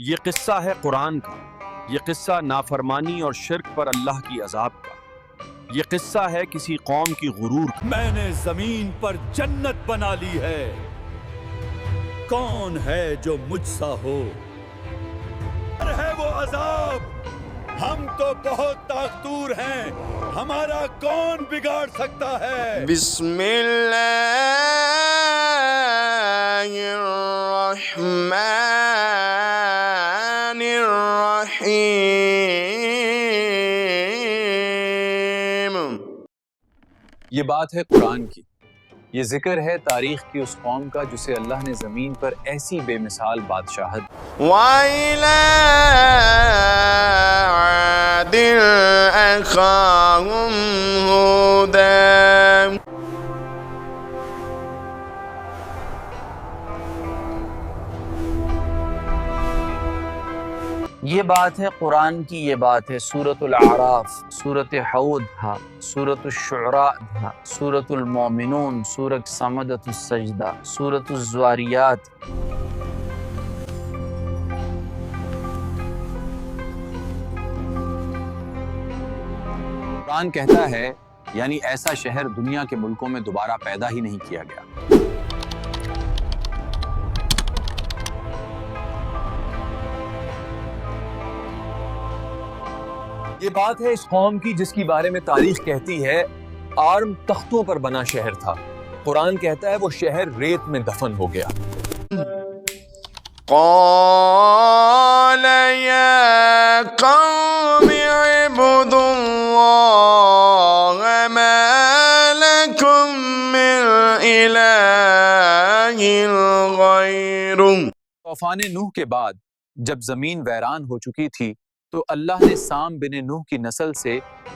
یہ قصہ ہے قرآن کا، یہ قصہ نافرمانی اور شرک پر اللہ کی عذاب کا، یہ قصہ ہے کسی قوم کی غرور کا۔ میں نے زمین پر جنت بنا لی ہے، کون ہے جو مجھ سا ہو؟ اور ہے وہ عذاب، ہم تو بہت طاقتور ہیں، ہمارا کون بگاڑ سکتا ہے؟ بسم اللہ الرحمن الرحیم۔ یہ بات ہے قرآن کی، یہ ذکر ہے تاریخ کی اس قوم کا جسے اللہ نے زمین پر ایسی بے مثال بادشاہت وَإِلَىٰ عَادٍ أَخَاهُمْ هُودًا۔ یہ بات ہے قرآن کی، یہ بات ہے سورۃ الاعراف، سورۃ حود تھا، سورۃ الشعراء تھا، سورۃ المومنون، سورۃ سمدۃ السجدہ، سورۃ الزواریات۔ قرآن کہتا ہے یعنی ایسا شہر دنیا کے ملکوں میں دوبارہ پیدا ہی نہیں کیا گیا۔ یہ بات ہے اس قوم کی جس کی بارے میں تاریخ کہتی ہے آرم تختوں پر بنا شہر تھا، قرآن کہتا ہے وہ شہر ریت میں دفن ہو گیا۔ قال يا قوم اعبدوا الله ما لكم من إله غيره۔ طوفان نوح کے بعد جب زمین ویران ہو چکی تھی تو اللہ نے سام بن نوح کی نسل سے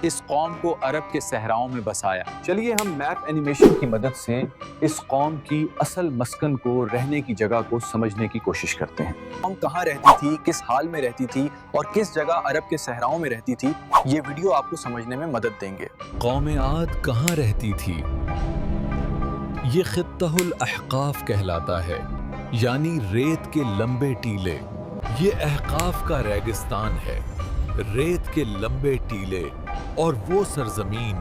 اس قوم کو عرب کے صحراؤں میں بسایا۔ چلیے ہم میپ اینیمیشن کی مدد سے اس قوم کی اصل مسکن کو، رہنے کی جگہ کو سمجھنے کی کوشش کرتے ہیں۔ قوم کہاں رہتی تھی، کس حال میں رہتی تھی اور کس جگہ عرب کے صحراؤں میں رہتی تھی، یہ ویڈیو آپ کو سمجھنے میں مدد دیں گے۔ قوم عاد کہاں رہتی تھی؟ یہ خطہ الاحقاف کہلاتا ہے، یعنی ریت کے لمبے ٹیلے۔ یہ احقاف کا ریگستان ہے، ریت کے لمبے ٹیلے اور وہ سرزمین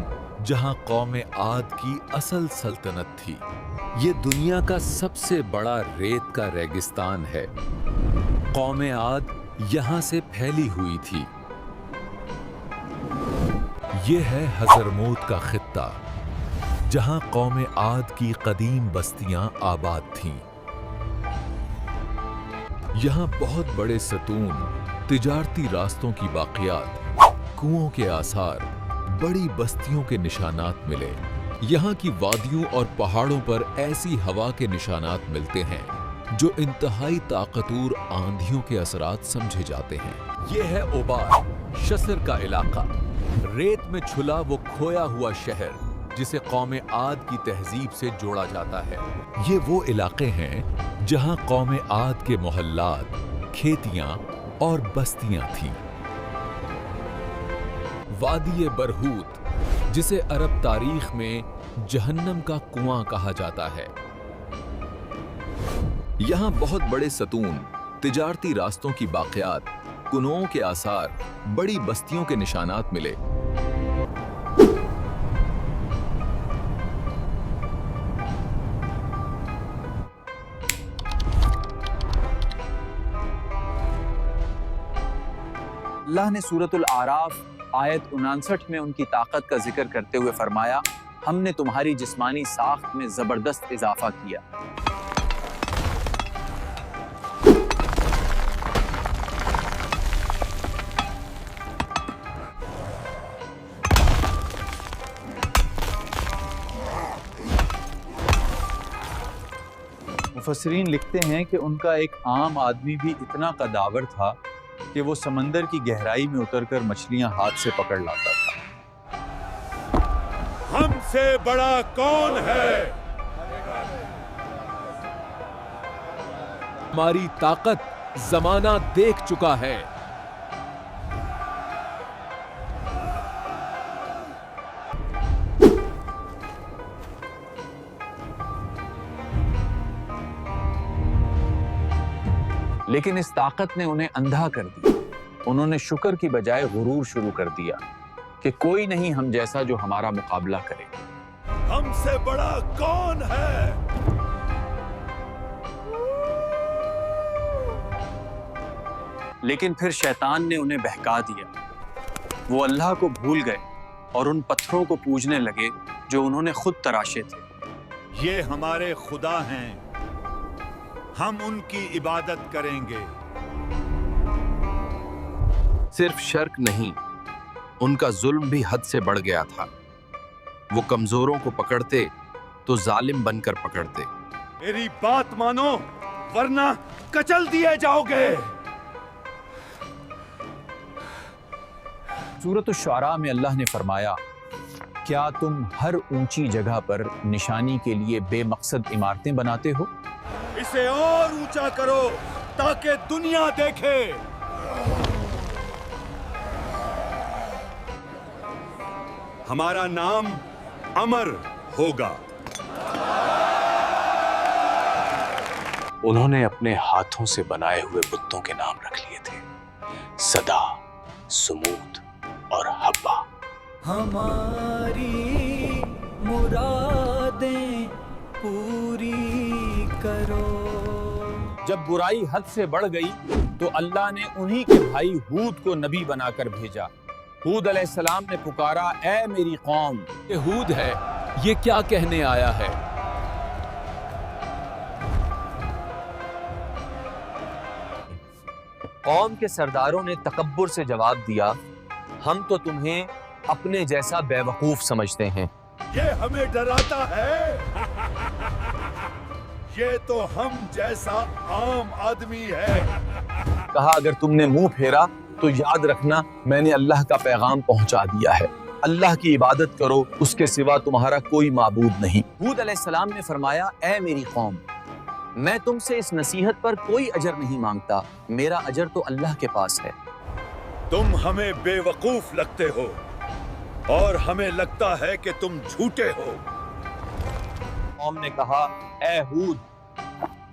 جہاں قوم عاد کی اصل سلطنت تھی۔ یہ دنیا کا سب سے بڑا ریت کا ریگستان ہے۔ قوم عاد یہاں سے پھیلی ہوئی تھی۔ یہ ہے حضرموت کا خطہ، جہاں قوم عاد کی قدیم بستیاں آباد تھیں۔ یہاں بہت بڑے ستون، تجارتی راستوں کی باقیات، کنوؤں کے آثار، بڑی بستیوں کے نشانات ملے۔ یہاں کی وادیوں اور پہاڑوں پر ایسی ہوا کے نشانات ملتے ہیں جو انتہائی طاقتور آندھیوں کے اثرات سمجھے جاتے ہیں۔ یہ ہے اوبار، شسر کا علاقہ، ریت میں چھلا وہ کھویا ہوا شہر جسے قوم عاد کی تہذیب سے جوڑا جاتا ہے۔ یہ وہ علاقے ہیں جہاں قوم عاد کے محلات، کھیتیاں اور بستیاں تھیں۔ وادی برہوت، جسے عرب تاریخ میں جہنم کا کنواں کہا جاتا ہے۔ یہاں بہت بڑے ستون، تجارتی راستوں کی باقیات، کنوؤں کے آثار، بڑی بستیوں کے نشانات ملے۔ اللہ نے سورۃ الاعراف آیت 59 میں ان کی طاقت کا ذکر کرتے ہوئے فرمایا، ہم نے تمہاری جسمانی ساخت میں زبردست اضافہ کیا۔ مفسرین لکھتے ہیں کہ ان کا ایک عام آدمی بھی اتنا قداور تھا کہ وہ سمندر کی گہرائی میں اتر کر مچھلیاں ہاتھ سے پکڑ لاتا تھا۔ ہم سے بڑا کون ہے؟ ہماری طاقت زمانہ دیکھ چکا ہے۔ لیکن اس طاقت نے انہیں اندھا کر دیا. انہوں نے شکر کی بجائے غرور شروع کر دیا کہ کوئی نہیں ہم جیسا جو ہمارا مقابلہ کرے. ہم سے بڑا کون ہے؟ لیکن پھر شیطان نے انہیں بہکا دیا. وہ اللہ کو بھول گئے اور ان پتھروں کو پوجنے لگے جو انہوں نے خود تراشے تھے. یہ ہمارے خدا ہیں، ہم ان کی عبادت کریں گے. صرف شرک نہیں، ان کا ظلم بھی حد سے بڑھ گیا تھا. وہ کمزوروں کو پکڑتے تو ظالم بن کر پکڑتے. میری بات مانو ورنہ کچل دیے جاؤ گے. سورۃ الشعراء میں اللہ نے فرمایا، کیا تم ہر اونچی جگہ پر نشانی کے لیے بے مقصد عمارتیں بناتے ہو؟ اسے اور اونچا کرو تاکہ دنیا دیکھے. ہمارا نام امر ہوگا. انہوں نے اپنے ہاتھوں سے بنائے ہوئے بتوں کے نام رکھ لیے تھے، صدا، سمود اور حبا. ہماری مرادیں پوری کرو. جب برائی حد سے بڑھ گئی تو اللہ نے انہی کے بھائی ہود کو نبی بنا کر بھیجا. ہود علیہ السلام نے پکارا، اے میری قوم، یہ ہود ہے، یہ کیا کہنے آیا ہے؟ قوم کے سرداروں نے تکبر سے جواب دیا، ہم تو تمہیں اپنے جیسا بے وقوف سمجھتے ہیں. یہ ہمیں ڈراتا ہے. یہ تو ہم جیسا عام آدمی ہے. کہا اگر تم نے منہ پھیرا تو یاد رکھنا میں نے اللہ کا پیغام پہنچا دیا ہے. اللہ کی عبادت کرو، اس کے سوا تمہارا کوئی معبود نہیں. ہود علیہ السلام نے فرمایا، اے میری قوم، میں تم سے اس نصیحت پر کوئی اجر نہیں مانگتا، میرا اجر تو اللہ کے پاس ہے. تم ہمیں بے وقوف لگتے ہو اور ہمیں لگتا ہے کہ تم جھوٹے ہو. قوم نے کہا، اے ہود،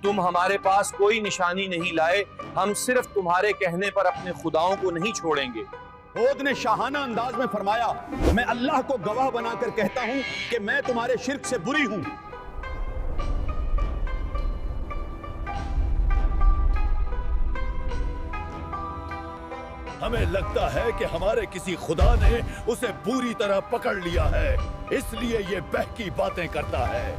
تم ہمارے پاس کوئی نشانی نہیں لائے، ہم صرف تمہارے کہنے پر اپنے خداؤں کو نہیں چھوڑیں گے. ہود نے شاہانہ انداز میں فرمایا، میں اللہ کو گواہ بنا کر کہتا ہوں کہ میں تمہارے شرک سے بری ہوں. ہمیں لگتا ہے کہ ہمارے کسی خدا نے اسے پوری طرح پکڑ لیا ہے، اس لیے یہ بہکی باتیں کرتا ہے.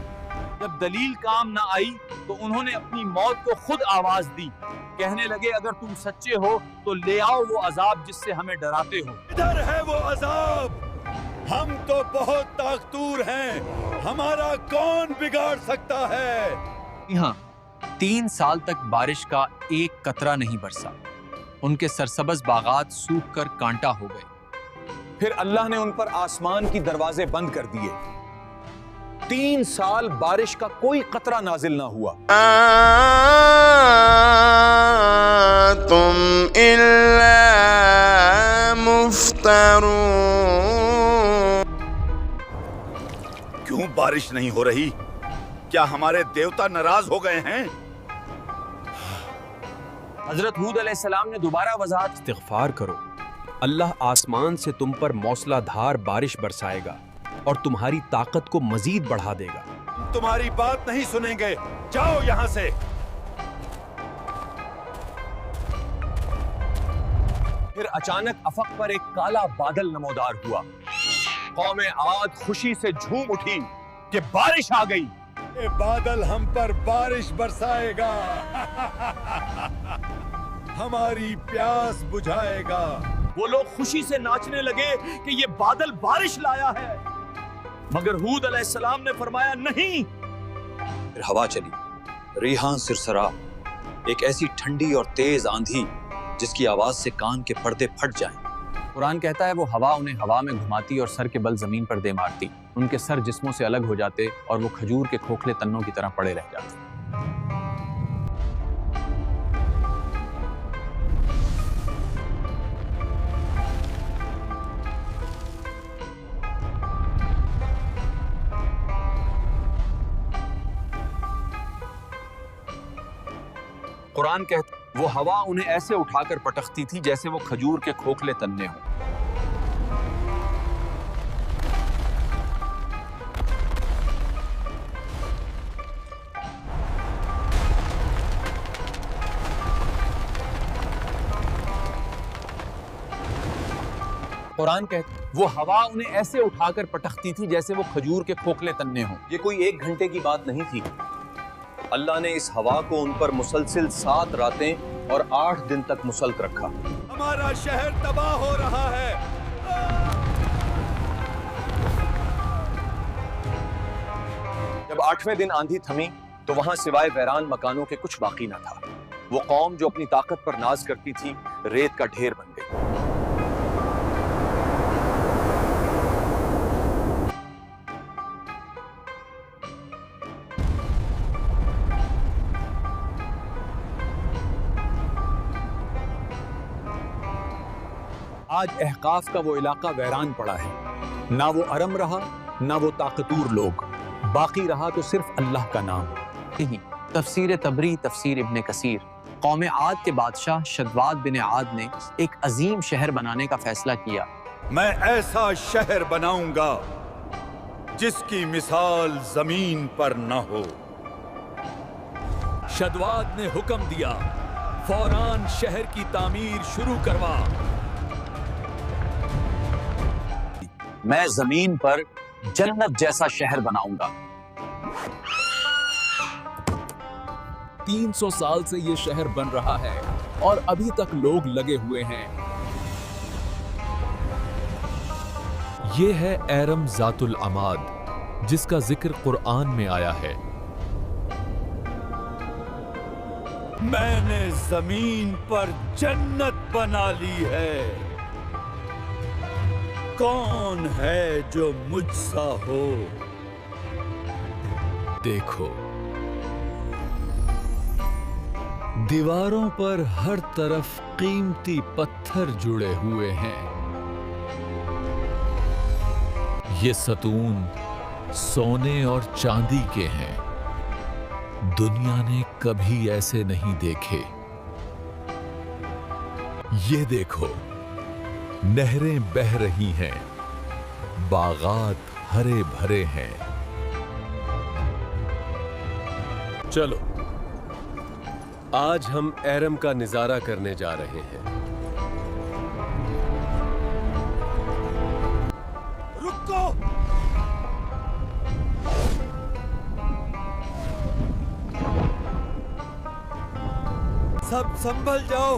جب دلیل کام نہ آئی تو انہوں نے اپنی موت کو خود آواز دی. کہنے لگے اگر تم سچے ہو تو لے آؤ وہ عذاب جس سے ہمیں ڈراتے ہو. ادھر ہے وہ عذاب. ہم تو بہت طاقتور ہیں، ہمارا کون بگاڑ سکتا ہے. یہاں 3 سال تک بارش کا ایک قطرہ نہیں برسا. ان کے سرسبز باغات سوکھ کر کانٹا ہو گئے. پھر اللہ نے ان پر آسمان کی دروازے بند کر دیے. 3 سال بارش کا کوئی قطرہ نازل نہ ہوا. تم الا مفترون. کیوں بارش نہیں ہو رہی؟ کیا ہمارے دیوتا ناراض ہو گئے ہیں؟ حضرت ہود علیہ السلام نے دوبارہ وضاحت، استغفار کرو، اللہ آسمان سے تم پر موسلا دھار بارش برسائے گا اور تمہاری طاقت کو مزید بڑھا دے گا. تمہاری بات نہیں سنیں گے، جاؤ یہاں سے. پھر اچانک افق پر ایک کالا بادل نمودار ہوا. قوم عاد خوشی سے جھوم اٹھی کہ بارش آ گئی. یہ بادل ہم پر بارش برسائے گا، ہماری پیاس بجھائے گا. وہ لوگ خوشی سے ناچنے لگے کہ یہ بادل بارش لایا ہے. مگر ہود علیہ السلام نے فرمایا نہیں. پھر ہوا چلی، ریحاں سرسرا، ایک ایسی ٹھنڈی اور تیز آندھی جس کی آواز سے کان کے پردے پھٹ جائیں. قرآن کہتا ہے وہ ہوا انہیں ہوا میں گھماتی اور سر کے بل زمین پر دے مارتی. ان کے سر جسموں سے الگ ہو جاتے اور وہ کھجور کے کھوکھلے تنوں کی طرح پڑے رہ جاتے. قرآن کہتا وہ ہوا انہیں ایسے اٹھا کر پٹکتی تھی جیسے وہ کھجور کے کھوکھلے تنے ہوں۔ قرآن کہتا وہ ہوا انہیں ایسے اٹھا کر پٹکتی تھی جیسے وہ کھجور کے کھوکھلے تنے ہوں۔ یہ کوئی 1 گھنٹے کی بات نہیں تھی، اللہ نے اس ہوا کو ان پر مسلسل 7 راتیں اور 8 دن تک مسلط رکھا۔ ہمارا شہر تباہ ہو رہا ہے۔ جب 8ویں دن آندھی تھمی تو وہاں سوائے ویران مکانوں کے کچھ باقی نہ تھا۔ وہ قوم جو اپنی طاقت پر ناز کرتی تھی ریت کا ڈھیر بن گئی۔ آج احقاف کا وہ علاقہ ویران پڑا ہے، نہ وہ ارم رہا نہ وہ طاقتور لوگ، باقی رہا تو صرف اللہ کا نام۔ تفسیر تبری، تفسیر ابن کثیر۔ قوم عاد کے بادشاہ شدواد بن عاد نے ایک عظیم شہر بنانے کا فیصلہ کیا۔ میں ایسا شہر بناؤں گا جس کی مثال زمین پر نہ ہو۔ شدواد نے حکم دیا، فوراً شہر کی تعمیر شروع کروا۔ میں زمین پر جنت جیسا شہر بناؤں گا۔ 300 سال سے یہ شہر بن رہا ہے اور ابھی تک لوگ لگے ہوئے ہیں۔ یہ ہے ایرم ذات العماد جس کا ذکر قرآن میں آیا ہے۔ میں نے زمین پر جنت بنا لی ہے۔ کون ہے جو مجھ سا ہو؟ دیکھو، دیواروں پر ہر طرف قیمتی پتھر جڑے ہوئے ہیں۔ یہ ستون سونے اور چاندی کے ہیں۔ دنیا نے کبھی ایسے نہیں دیکھے۔ یہ دیکھو، نہریں بہہ رہی ہیں، باغات ہرے بھرے ہیں۔ چلو آج ہم ایرم کا نظارہ کرنے جا رہے ہیں۔ رکو، سب سنبھل جاؤ،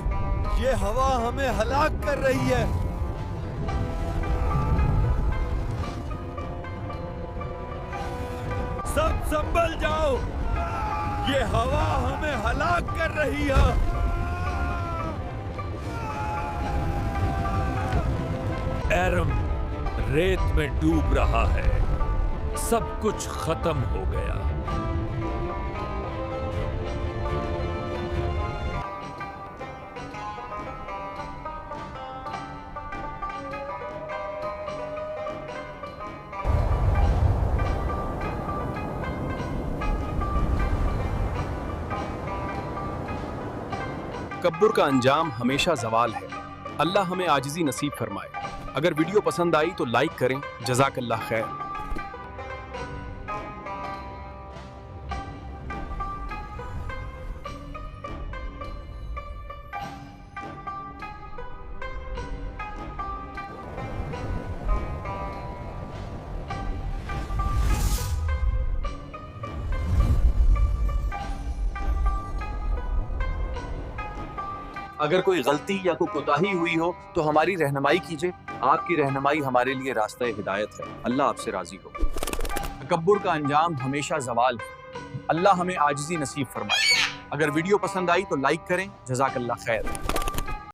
یہ ہوا ہمیں ہلاک کر رہی ہے۔ سب سنبھل جاؤ، یہ ہوا ہمیں ہلاک کر رہی ہے۔ ایرم ریت میں ڈوب رہا ہے، سب کچھ ختم ہو گیا۔ تکبر کا انجام ہمیشہ زوال ہے۔ اللہ ہمیں عاجزی نصیب فرمائے۔ اگر ویڈیو پسند آئی تو لائک کریں۔ جزاک اللہ خیر۔ اگر کوئی غلطی یا کوئی کوتاہی ہوئی ہو تو ہماری رہنمائی کیجیے۔ آپ کی رہنمائی ہمارے لیے راستہ ہدایت ہے۔ اللہ آپ سے راضی ہو۔ تکبر کا انجام ہمیشہ زوال ہے۔ اللہ ہمیں عاجزی نصیب فرمائے۔ اگر ویڈیو پسند آئی تو لائک کریں۔ جزاک اللہ خیر۔